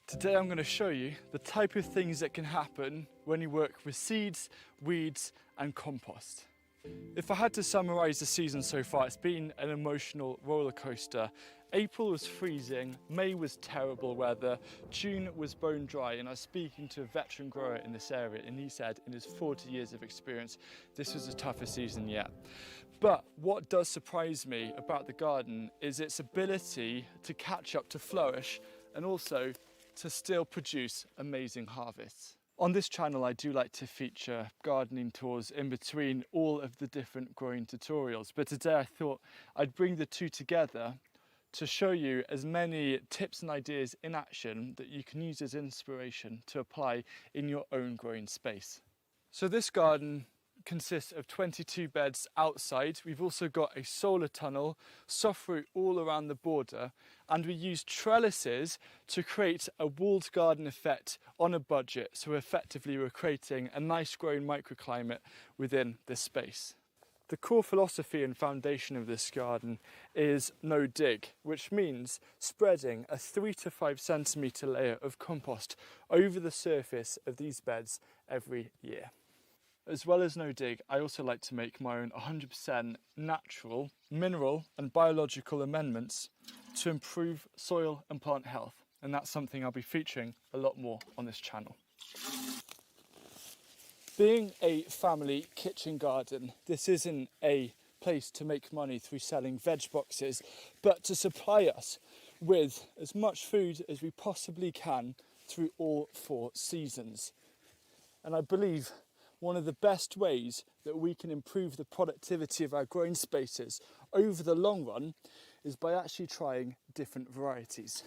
Today I'm going to show you the type of things that can happen when you work with seeds, weeds and compost. If I had to summarise the season so far, it's been an emotional roller coaster. April was freezing, May was terrible weather, June was bone dry, and I was speaking to a veteran grower in this area and he said in his 40 years of experience this was the toughest season yet. But what does surprise me about the garden is its ability to catch up, to flourish, and also to still produce amazing harvests. On this channel I do like to feature gardening tours in between all of the different growing tutorials, but today I thought I'd bring the two together to show you as many tips and ideas in action that you can use as inspiration to apply in your own growing space. So this garden consists of 22 beds outside. We've also got a solar tunnel, soft root all around the border, and we use trellises to create a walled garden effect on a budget. So effectively we're creating a nice growing microclimate within this space. The core philosophy and foundation of this garden is no dig, which means spreading a 3 to 5 centimetre layer of compost over the surface of these beds every year. As well as no dig, I also like to make my own 100% natural, mineral and biological amendments to improve soil and plant health. And that's something I'll be featuring a lot more on this channel. Being a family kitchen garden, this isn't a place to make money through selling veg boxes, but to supply us with as much food as we possibly can through all 4 seasons. And I believe one of the best ways that we can improve the productivity of our growing spaces over the long run is by actually trying different varieties.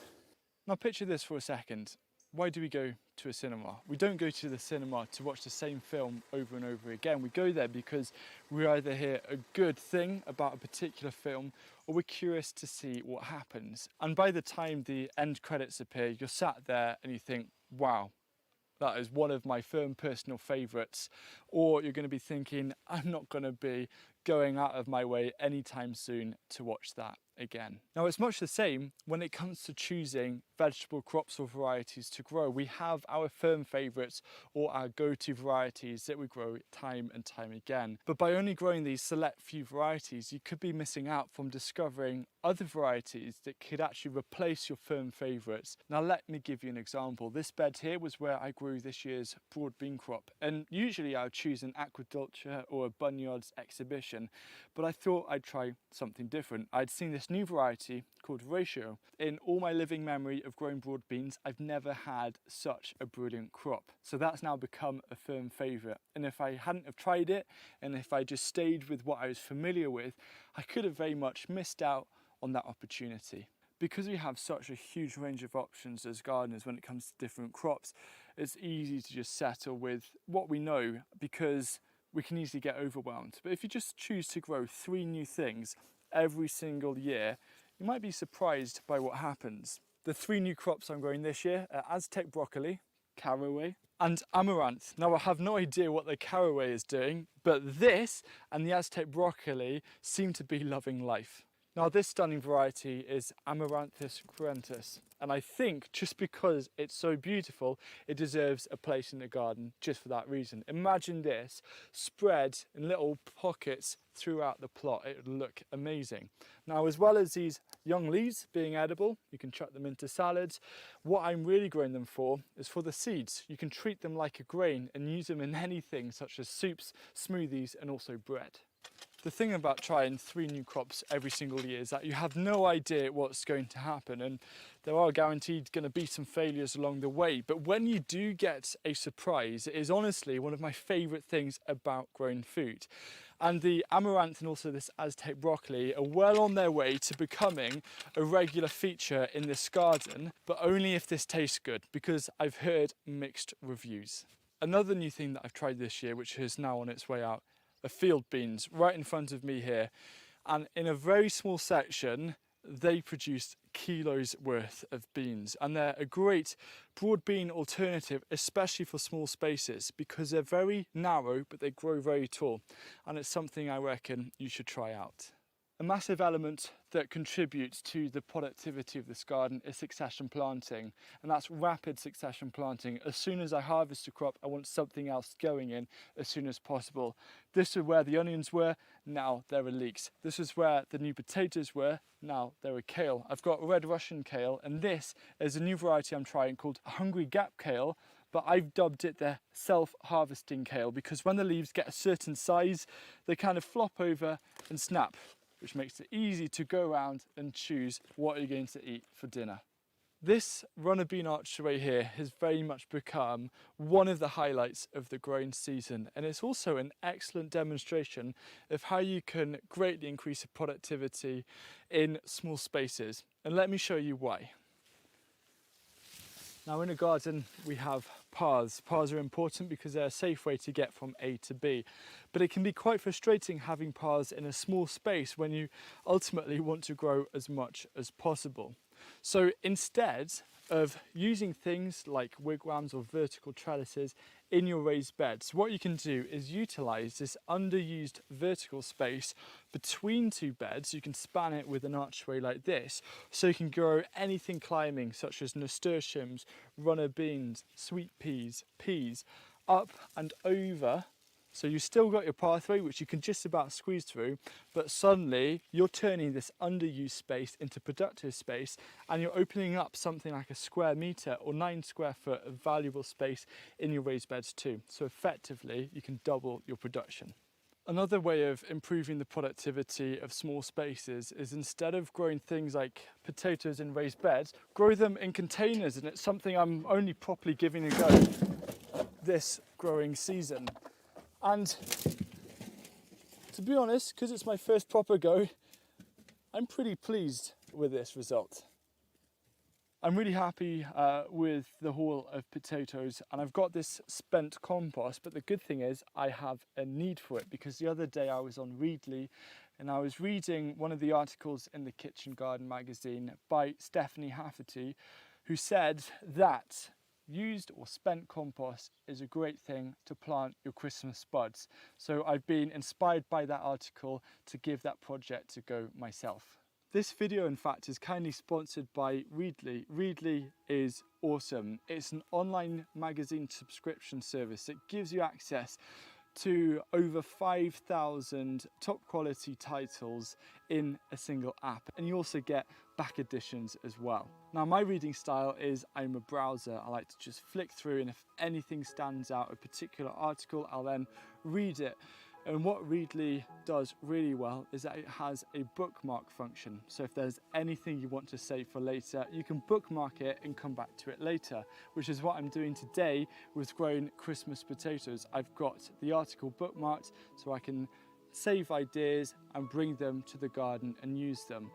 Now picture this for a second. Why do we go to a cinema? We don't go to the cinema to watch the same film over and over again. We go there because we either hear a good thing about a particular film or we're curious to see what happens. And by the time the end credits appear, you're sat there and you think, wow, that is one of my firm personal favourites. Or you're going to be thinking, I'm not going to be going out of my way anytime soon to watch that again. Now it's much the same when it comes to choosing vegetable crops or varieties to grow. We have our firm favourites or our go-to varieties that we grow time and time again. But by only growing these select few varieties, you could be missing out from discovering other varieties that could actually replace your firm favourites. Now let me give you an example. This bed here was where I grew this year's broad bean crop, and usually I would choose an aquaculture or a Bunyard's exhibition, but I thought I'd try something different. I'd seen this new variety called Ratio. In all my living memory of growing broad beans, I've never had such a brilliant crop. So that's now become a firm favourite. And if I hadn't have tried it, and if I just stayed with what I was familiar with, I could have very much missed out on that opportunity. Because we have such a huge range of options as gardeners when it comes to different crops, it's easy to just settle with what we know because we can easily get overwhelmed. But if you just choose to grow 3 new things every single year, you might be surprised by what happens. The 3 new crops I'm growing this year are Aztec broccoli, caraway and amaranth. Now I have no idea what the caraway is doing, but this and the Aztec broccoli seem to be loving life. Now this stunning variety is Amaranthus cruentus, and I think just because it's so beautiful, it deserves a place in the garden just for that reason. Imagine this spread in little pockets throughout the plot. It would look amazing. Now as well as these young leaves being edible, you can chuck them into salads. What I'm really growing them for is for the seeds. You can treat them like a grain and use them in anything such as soups, smoothies and also bread. The thing about trying 3 new crops every single year is that you have no idea what's going to happen, and there are guaranteed going to be some failures along the way. But when you do get a surprise, it is honestly one of my favourite things about growing food. And the amaranth and also this Aztec broccoli are well on their way to becoming a regular feature in this garden, but only if this tastes good, because I've heard mixed reviews. Another new thing that I've tried this year, which is now on its way out, are field beans right in front of me here, and in a very small section they produce kilos worth of beans, and they're a great broad bean alternative, especially for small spaces, because they're very narrow but they grow very tall, and it's something I reckon you should try out. A massive element that contributes to the productivity of this garden is succession planting, and that's rapid succession planting. As soon as I harvest a crop, I want something else going in as soon as possible. This is where the onions were, now there are leeks. This is where the new potatoes were, now there are kale. I've got red Russian kale, and this is a new variety I'm trying called Hungry Gap Kale, but I've dubbed it the self-harvesting kale because when the leaves get a certain size, they kind of flop over and snap, which makes it easy to go around and choose what you're going to eat for dinner. This runner bean archway here has very much become one of the highlights of the growing season, and it's also an excellent demonstration of how you can greatly increase the productivity in small spaces. And let me show you why. Now in a garden we have paths. Paths are important because they're a safe way to get from A to B. But it can be quite frustrating having paths in a small space when you ultimately want to grow as much as possible. So instead of using things like wigwams or vertical trellises in your raised beds, what you can do is utilize this underused vertical space between two beds. You can span it with an archway like this, so you can grow anything climbing such as nasturtiums, runner beans, sweet peas, peas, up and over. So you've still got your pathway, which you can just about squeeze through, but suddenly you're turning this underused space into productive space, and you're opening up something like a square metre or 9 square foot of valuable space in your raised beds too. So effectively, you can double your production. Another way of improving the productivity of small spaces is instead of growing things like potatoes in raised beds, grow them in containers, and it's something I'm only properly giving a go this growing season. And to be honest, because it's my first proper go, I'm pretty pleased with this result. I'm really happy with the haul of potatoes, and I've got this spent compost, but the good thing is I have a need for it, because the other day I was on Readly and I was reading one of the articles in the Kitchen Garden magazine by Stephanie Hafferty, who said that used or spent compost is a great thing to plant your Christmas buds. So I've been inspired by that article to give that project a go myself. This video, in fact, is kindly sponsored by Readly. Readly is awesome. It's an online magazine subscription service that gives you access to over 5,000 top quality titles in a single app, and you also get back editions as well. Now my reading style is I'm a browser. I like to just flick through, and if anything stands out, a particular article, I'll then read it. And what Readly does really well is that it has a bookmark function. So if there's anything you want to save for later, you can bookmark it and come back to it later, which is what I'm doing today with growing Christmas potatoes. I've got the article bookmarked so I can save ideas and bring them to the garden and use them.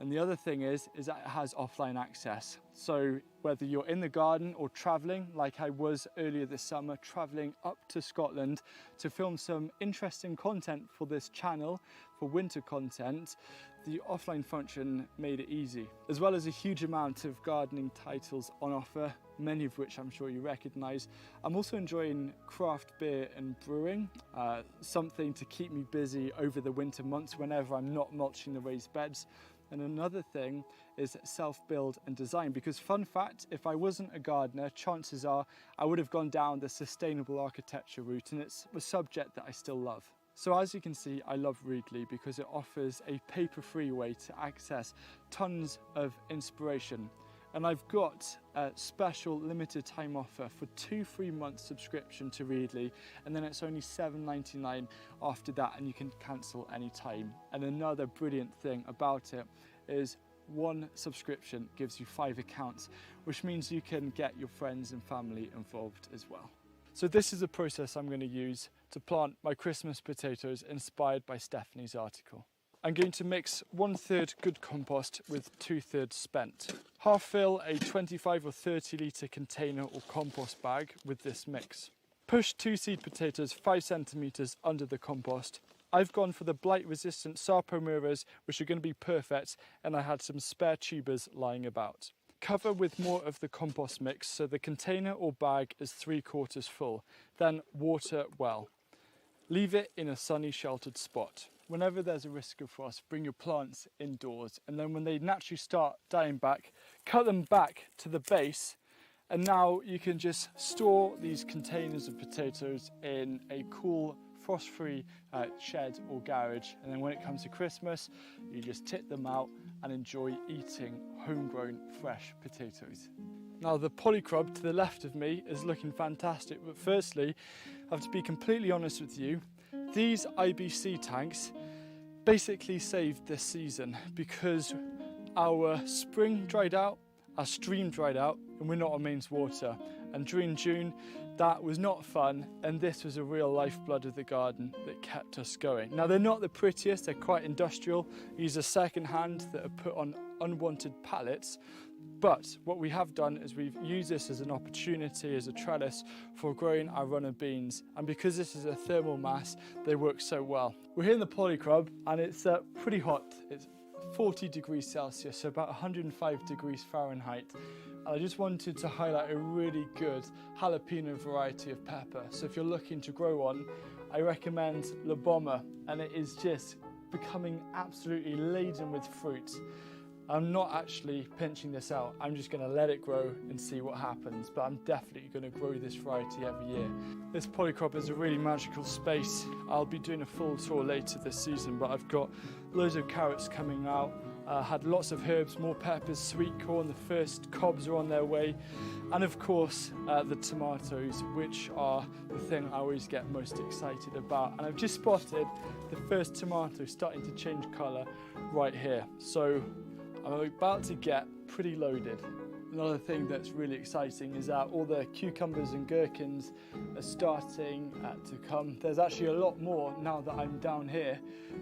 And the other thing is that it has offline access. So whether you're in the garden or traveling, like I was earlier this summer, traveling up to Scotland to film some interesting content for this channel, for winter content, the offline function made it easy. As well as a huge amount of gardening titles on offer, many of which I'm sure you recognize. I'm also enjoying craft beer and brewing, something to keep me busy over the winter months whenever I'm not mulching the raised beds. And another thing is self-build and design, because fun fact, if I wasn't a gardener, chances are I would have gone down the sustainable architecture route, and it's a subject that I still love. So as you can see, I love Readly because it offers a paper-free way to access tons of inspiration. And I've got a special limited time offer for 2 free months subscription to Readly, and then it's only $7.99 after that, and you can cancel anytime. And another brilliant thing about it is 1 subscription gives you 5 accounts, which means you can get your friends and family involved as well. So this is the process I'm going to use to plant my Christmas potatoes inspired by Stephanie's article. I'm going to mix 1/3 good compost with 2/3 spent. Half fill a 25 or 30 litre container or compost bag with this mix. Push 2 seed potatoes 5 centimetres under the compost. I've gone for the blight resistant Sarpomeras, which are going to be perfect, and I had some spare tubers lying about. Cover with more of the compost mix so the container or bag is 3/4 full, then water well. Leave it in a sunny sheltered spot. whenever there's a risk of frost, bring your plants indoors, and then when they naturally start dying back, cut them back to the base, and now you can just store these containers of potatoes in a cool, frost-free shed or garage, and then when it comes to Christmas, you just tip them out and enjoy eating homegrown fresh potatoes. Now the polycrop to the left of me is looking fantastic, but firstly, I have to be completely honest with you, these IBC tanks basically saved this season because our spring dried out, our stream dried out, and we're not on mains water. And during June, that was not fun, and this was a real lifeblood of the garden that kept us going. Now they're not the prettiest, they're quite industrial. These are second hand that are put on unwanted pallets. But what we have done is we've used this as an opportunity, as a trellis for growing our runner beans. And because this is a thermal mass, they work so well. We're here in the polycrop and it's pretty hot. It's 40 degrees Celsius, so about 105 degrees Fahrenheit. And I just wanted to highlight a really good jalapeno variety of pepper. So if you're looking to grow one, I recommend La Bomba, and it is just becoming absolutely laden with fruit. I'm not actually pinching this out, I'm just going to let it grow and see what happens, but I'm definitely going to grow this variety every year. This polycrop is a really magical space. I'll be doing a full tour later this season, but I've got loads of carrots coming out, had lots of herbs, more peppers, sweet corn, the first cobs are on their way, and of course the tomatoes, which are the thing I always get most excited about. And I've just spotted the first tomato starting to change colour right here. So I'm about to get pretty loaded. Another thing that's really exciting is that all the cucumbers and gherkins are starting to come. There's actually a lot more now that I'm down here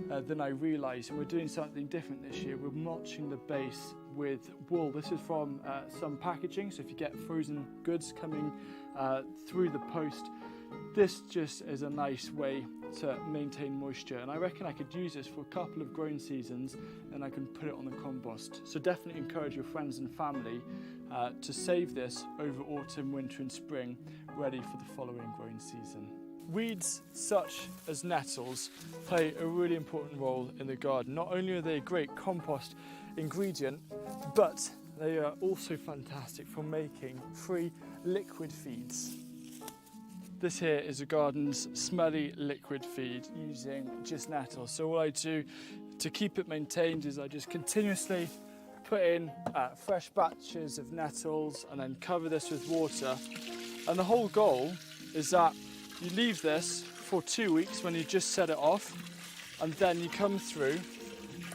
than I realised, and we're doing something different this year. We're mulching the base with wool. This is from some packaging, so if you get frozen goods coming through the post, this just is a nice way to maintain moisture, and I reckon I could use this for a couple of growing seasons and I can put it on the compost. So definitely encourage your friends and family to save this over autumn, winter and spring, ready for the following growing season. Weeds such as nettles play a really important role in the garden. Not only are they a great compost ingredient, but they are also fantastic for making free liquid feeds. This here is a garden's smelly liquid feed using just nettles. So what I do to keep it maintained is I just continuously put in fresh batches of nettles and then cover this with water. And the whole goal is that you leave this for 2 weeks when you just set it off, and then you come through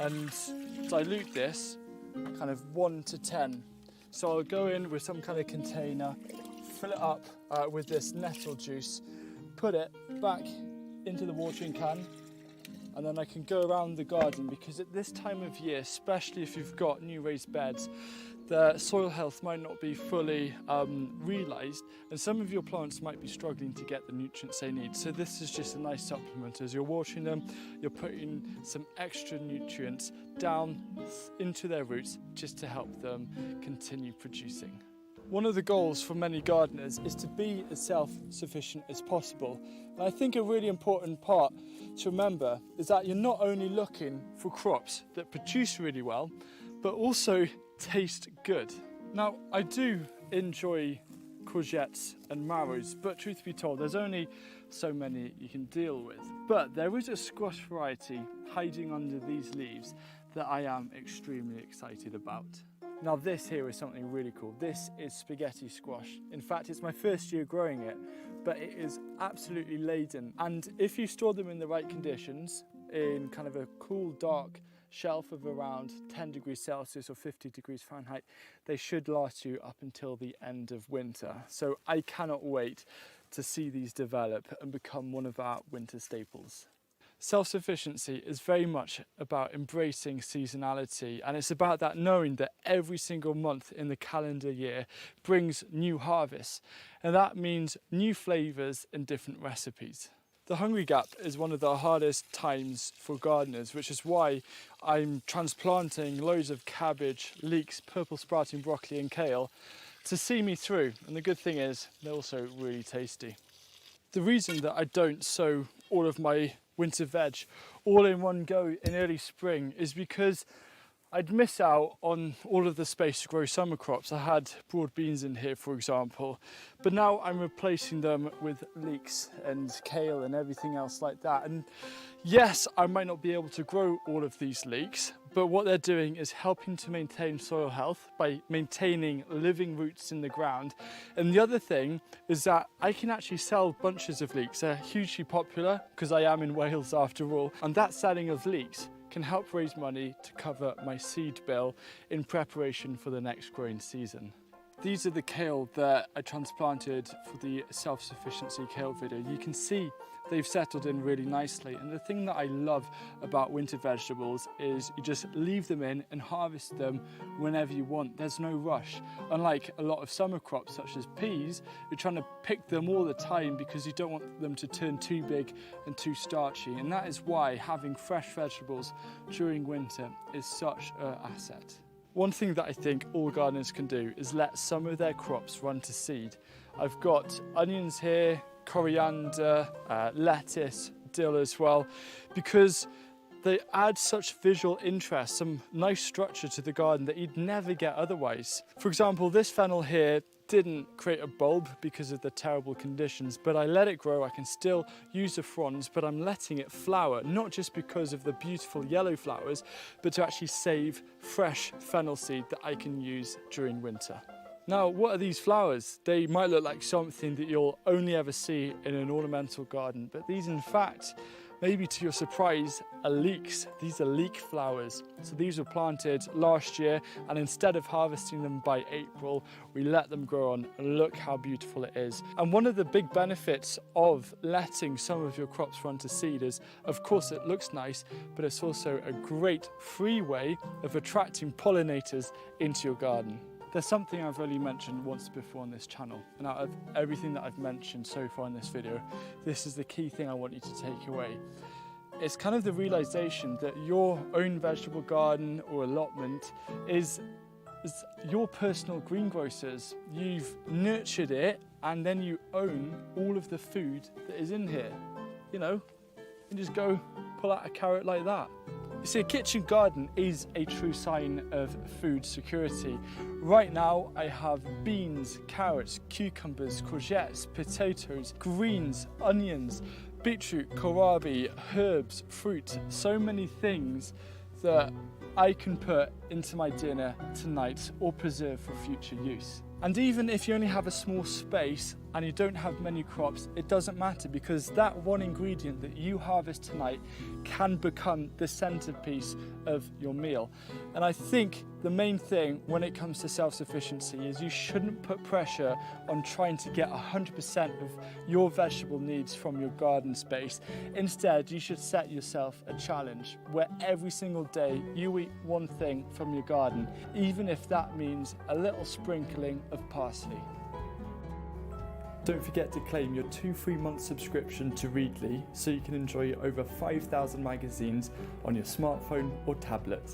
and dilute this kind of 1 to 10. So I'll go in with some kind of container, fill it up with this nettle juice, put it back into the watering can, and then I can go around the garden, because at this time of year, especially if you've got new raised beds, the soil health might not be fully realised, and some of your plants might be struggling to get the nutrients they need. So this is just a nice supplement. As you're watering them, you're putting some extra nutrients down into their roots just to help them continue producing. One of the goals for many gardeners is to be as self-sufficient as possible. And I think a really important part to remember is that you're not only looking for crops that produce really well, but also taste good. Now, I do enjoy courgettes and marrows, but truth be told, there's only so many you can deal with. But there is a squash variety hiding under these leaves that I am extremely excited about. Now this here is something really cool. This is spaghetti squash. In fact, it's my first year growing it, but it is absolutely laden. And if you store them in the right conditions, in kind of a cool, dark shelf of around 10 degrees Celsius or 50 degrees Fahrenheit, they should last you up until the end of winter. So I cannot wait to see these develop and become one of our winter staples. Self-sufficiency is very much about embracing seasonality, and it's about that knowing that every single month in the calendar year brings new harvests, and that means new flavours and different recipes. The hungry gap is one of the hardest times for gardeners, which is why I'm transplanting loads of cabbage, leeks, purple sprouting broccoli and kale to see me through, and the good thing is they're also really tasty. The reason that I don't sow all of my winter veg all in one go in early spring is because I'd miss out on all of the space to grow summer crops. I had broad beans in here, for example, but now I'm replacing them with leeks and kale and everything else like that. And yes, I might not be able to grow all of these leeks, but what they're doing is helping to maintain soil health by maintaining living roots in the ground. And the other thing is that I can actually sell bunches of leeks. They're hugely popular because I am in Wales after all, and that selling of leeks can help raise money to cover my seed bill in preparation for the next growing season. These are the kale that I transplanted for the self-sufficiency kale video. You can see they've settled in really nicely, and the thing that I love about winter vegetables is you just leave them in and harvest them whenever you want. There's no rush. Unlike a lot of summer crops such as peas, you're trying to pick them all the time because you don't want them to turn too big and too starchy, and that is why having fresh vegetables during winter is such an asset. One thing that I think all gardeners can do is let some of their crops run to seed. I've got onions here, coriander, lettuce, dill as well, because they add such visual interest, some nice structure to the garden that you'd never get otherwise. For example, this fennel here didn't create a bulb because of the terrible conditions, but I let it grow. I can still use the fronds, but I'm letting it flower, not just because of the beautiful yellow flowers, but to actually save fresh fennel seed that I can use during winter. Now, what are these flowers? They might look like something that you'll only ever see in an ornamental garden, but these in fact, maybe to your surprise, are leeks. These are leek flowers. So these were planted last year, and instead of harvesting them by April, we let them grow on, and look how beautiful it is. And one of the big benefits of letting some of your crops run to seed is, of course, it looks nice, but it's also a great free way of attracting pollinators into your garden. There's something I've only mentioned once before on this channel, and out of everything that I've mentioned so far in this video, this is the key thing I want you to take away. It's kind of the realization that your own vegetable garden or allotment is your personal greengrocers. You've nurtured it, and then you own all of the food that is in here. You know, you just go pull out a carrot like that. You see, a kitchen garden is a true sign of food security. Right now, I have beans, carrots, cucumbers, courgettes, potatoes, greens, onions, beetroot, kohlrabi, herbs, fruit, so many things that I can put into my dinner tonight or preserve for future use. And even if you only have a small space and you don't have many crops, it doesn't matter, because that one ingredient that you harvest tonight can become the centerpiece of your meal. And I think the main thing when it comes to self-sufficiency is you shouldn't put pressure on trying to get 100% of your vegetable needs from your garden space. Instead, you should set yourself a challenge where every single day you eat one thing from your garden, even if that means a little sprinkling of parsley. Don't forget to claim your 2 free-month subscription to Readly so you can enjoy over 5,000 magazines on your smartphone or tablet.